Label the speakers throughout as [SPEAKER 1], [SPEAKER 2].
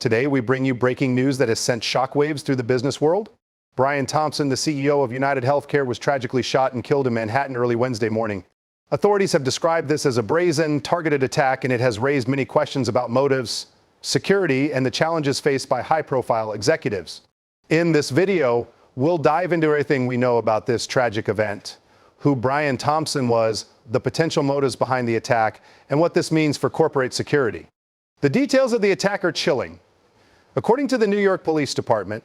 [SPEAKER 1] Today, we bring you breaking news that has sent shockwaves through the business world. Brian Thompson, the CEO of UnitedHealthcare, was tragically shot and killed in Manhattan early Wednesday morning. Authorities have described this as a brazen, targeted attack, and it has raised many questions about motives, security, and the challenges faced by high-profile executives. In this video, we'll dive into everything we know about this tragic event, who Brian Thompson was, the potential motives behind the attack, and what this means for corporate security. The details of the attack are chilling. According to the New York Police Department,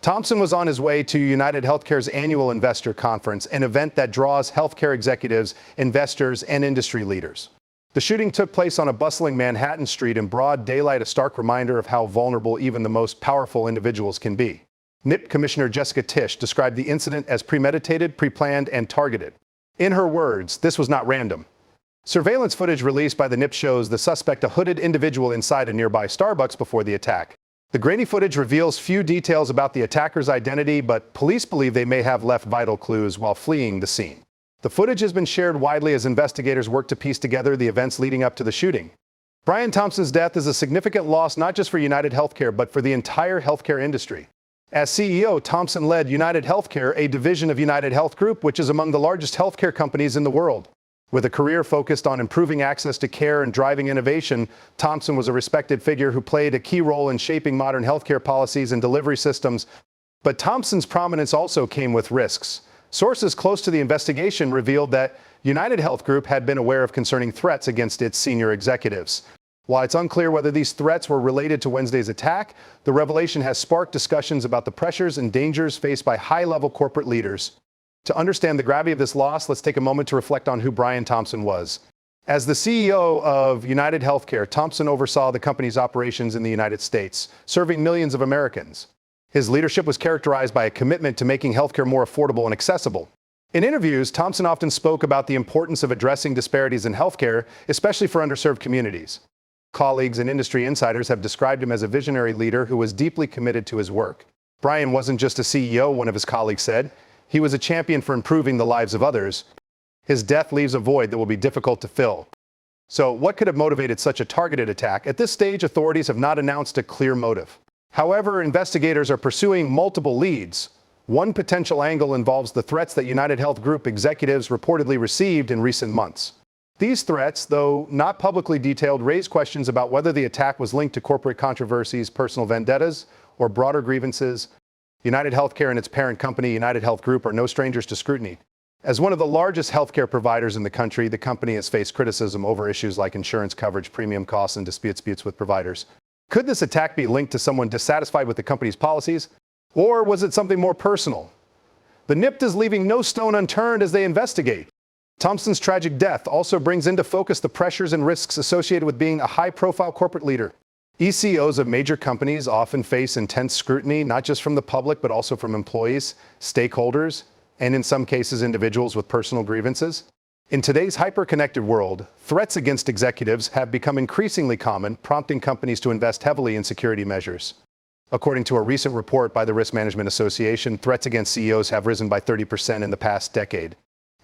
[SPEAKER 1] Thompson was on his way to UnitedHealthcare's annual investor conference, an event that draws healthcare executives, investors, and industry leaders. The shooting took place on a bustling Manhattan street in broad daylight, a stark reminder of how vulnerable even the most powerful individuals can be. NIP Commissioner Jessica Tisch described the incident as premeditated, pre-planned, and targeted. In her words, this was not random. Surveillance footage released by the NIP shows the suspect, a hooded individual, inside a nearby Starbucks before the attack. The grainy footage reveals few details about the attacker's identity, but police believe they may have left vital clues while fleeing the scene. The footage has been shared widely as investigators work to piece together the events leading up to the shooting. Brian Thompson's death is a significant loss not just for UnitedHealthcare, but for the entire healthcare industry. As CEO, Thompson led UnitedHealthcare, a division of UnitedHealth Group, which is among the largest healthcare companies in the world. With a career focused on improving access to care and driving innovation, Thompson was a respected figure who played a key role in shaping modern healthcare policies and delivery systems. But Thompson's prominence also came with risks. Sources close to the investigation revealed that UnitedHealth Group had been aware of concerning threats against its senior executives. While it's unclear whether these threats were related to Wednesday's attack, the revelation has sparked discussions about the pressures and dangers faced by high-level corporate leaders. To understand the gravity of this loss, let's take a moment to reflect on who Brian Thompson was. As the CEO of UnitedHealthcare, Thompson oversaw the company's operations in the United States, serving millions of Americans. His leadership was characterized by a commitment to making healthcare more affordable and accessible. In interviews, Thompson often spoke about the importance of addressing disparities in healthcare, especially for underserved communities. Colleagues and industry insiders have described him as a visionary leader who was deeply committed to his work. Brian wasn't just a CEO, one of his colleagues said. He was a champion for improving the lives of others. His death leaves a void that will be difficult to fill. So what could have motivated such a targeted attack? At this stage, authorities have not announced a clear motive. However, investigators are pursuing multiple leads. One potential angle involves the threats that UnitedHealth Group executives reportedly received in recent months. These threats, though not publicly detailed, raise questions about whether the attack was linked to corporate controversies, personal vendettas, or broader grievances. UnitedHealthcare and its parent company, UnitedHealth Group, are no strangers to scrutiny. As one of the largest healthcare providers in the country, the company has faced criticism over issues like insurance coverage, premium costs, and disputes with providers. Could this attack be linked to someone dissatisfied with the company's policies? Or was it something more personal? The NIP is leaving no stone unturned as they investigate. Thompson's tragic death also brings into focus the pressures and risks associated with being a high-profile corporate leader. CEOs of major companies often face intense scrutiny, not just from the public, but also from employees, stakeholders, and in some cases, individuals with personal grievances. In today's hyper-connected world, threats against executives have become increasingly common, prompting companies to invest heavily in security measures. According to a recent report by the Risk Management Association, threats against CEOs have risen by 30% in the past decade.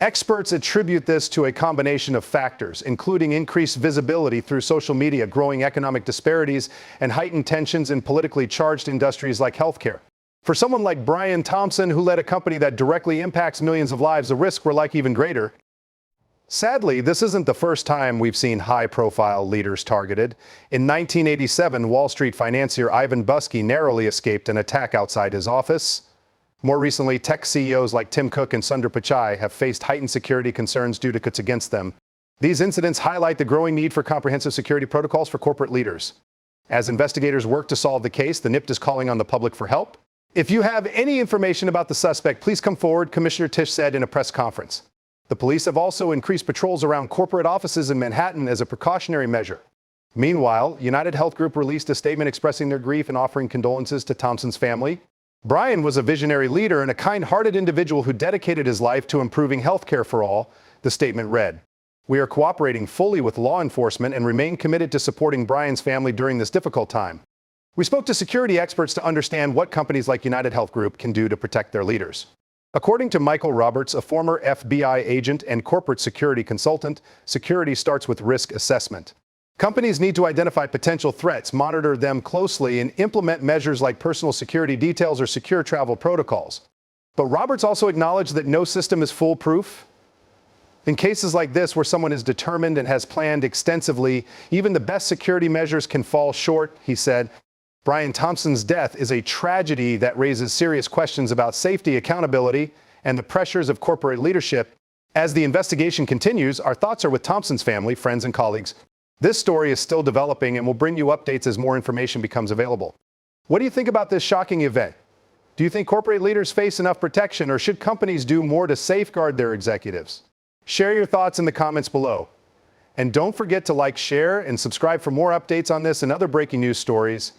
[SPEAKER 1] Experts attribute this to a combination of factors, including increased visibility through social media, growing economic disparities, and heightened tensions in politically charged industries like healthcare. For someone like Brian Thompson, who led a company that directly impacts millions of lives, the risks were like even greater. Sadly, this isn't the first time we've seen high-profile leaders targeted. In 1987, Wall Street financier Ivan Buski narrowly escaped an attack outside his office. More recently, tech CEOs like Tim Cook and Sundar Pichai have faced heightened security concerns due to cuts against them. These incidents highlight the growing need for comprehensive security protocols for corporate leaders. As investigators work to solve the case, the NIP is calling on the public for help. If you have any information about the suspect, please come forward, Commissioner Tisch said in a press conference. The police have also increased patrols around corporate offices in Manhattan as a precautionary measure. Meanwhile, UnitedHealth Group released a statement expressing their grief and offering condolences to Thompson's family. Brian was a visionary leader and a kind-hearted individual who dedicated his life to improving healthcare for all, the statement read. We are cooperating fully with law enforcement and remain committed to supporting Brian's family during this difficult time. We spoke to security experts to understand what companies like UnitedHealth Group can do to protect their leaders. According to Michael Roberts, a former FBI agent and corporate security consultant, security starts with risk assessment. Companies need to identify potential threats, monitor them closely, and implement measures like personal security details or secure travel protocols. But Roberts also acknowledged that no system is foolproof. In cases like this, where someone is determined and has planned extensively, even the best security measures can fall short, he said. Brian Thompson's death is a tragedy that raises serious questions about safety, accountability, and the pressures of corporate leadership. As the investigation continues, our thoughts are with Thompson's family, friends, and colleagues. This story is still developing, and we'll bring you updates as more information becomes available. What do you think about this shocking event? Do you think corporate leaders face enough protection, or should companies do more to safeguard their executives? Share your thoughts in the comments below. And don't forget to like, share, and subscribe for more updates on this and other breaking news stories.